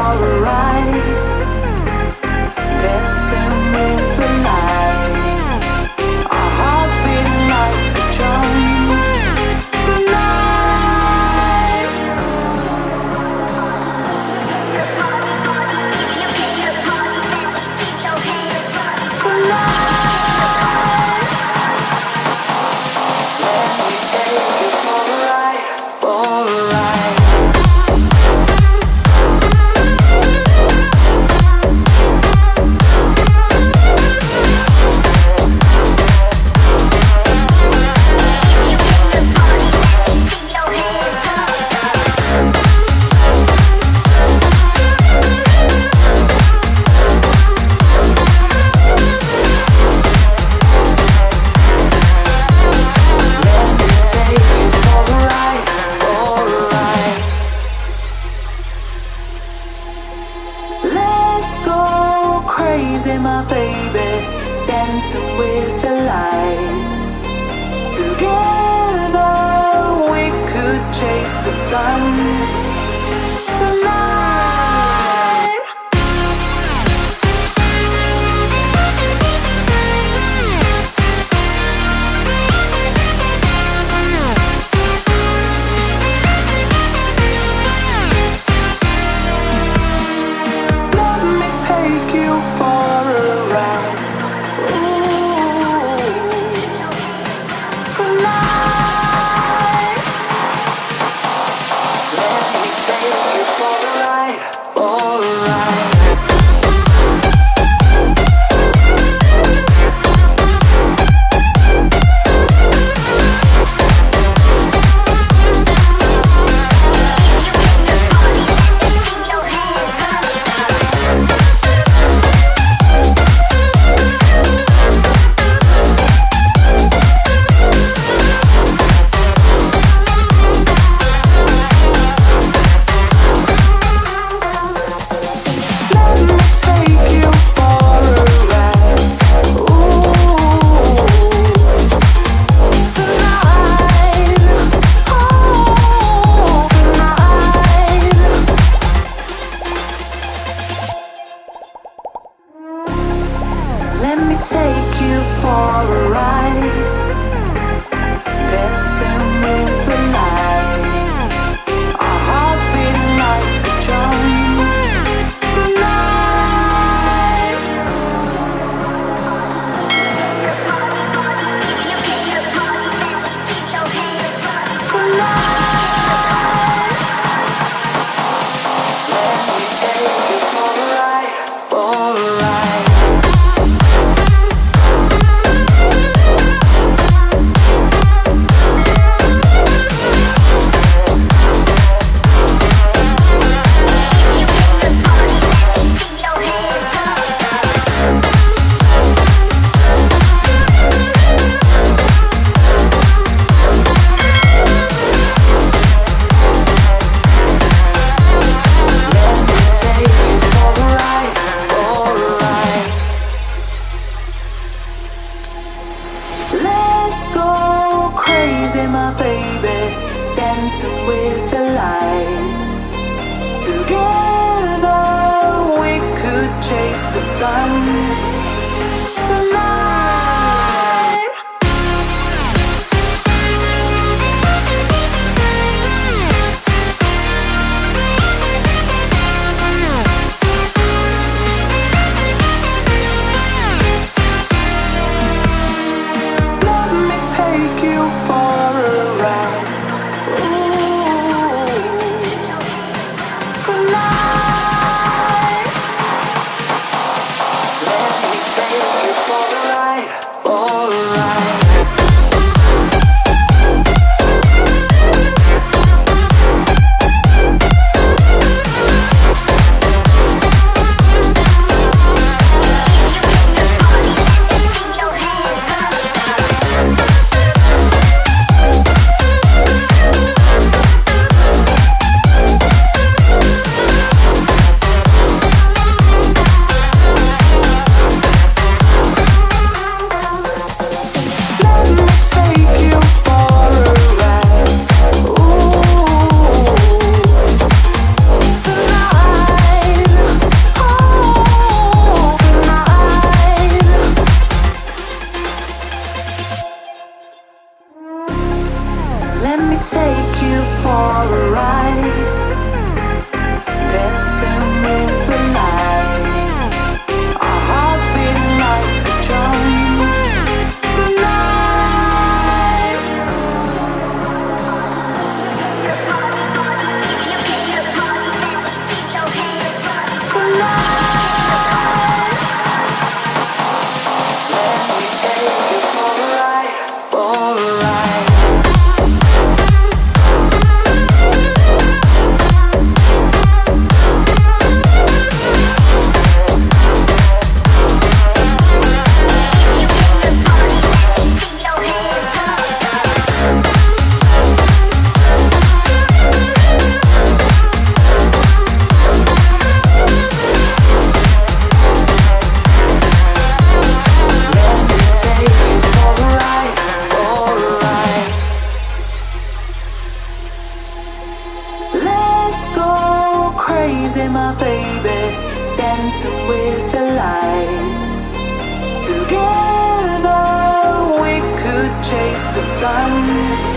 a ride, dancing with the lights, our hearts beating like a drum. Tonight, tonight, let me take you for a ride, for a ride. Crazy, my baby, dancing with the lights. Together we could chase the sun. Tonight, let me take you for a ride. Ooh, tonight, let me take you for a ride, for a ride. Let me take you for a ride. Ooh, tonight, oh, tonight. Let me take you for a ride, dancing with the lights, our hearts beating like a drum. Tonight, tonight, let me take you for a ride, for a ride. Let me take you for a ride, for a ride. Let's go crazy, my baby, dancing with the lights. Together we could chase the sun. Tonight, let me take you for a ride. Ooh, tonight, let me Let's go crazy, my baby, dancing with the lights. Together we could chase the sun.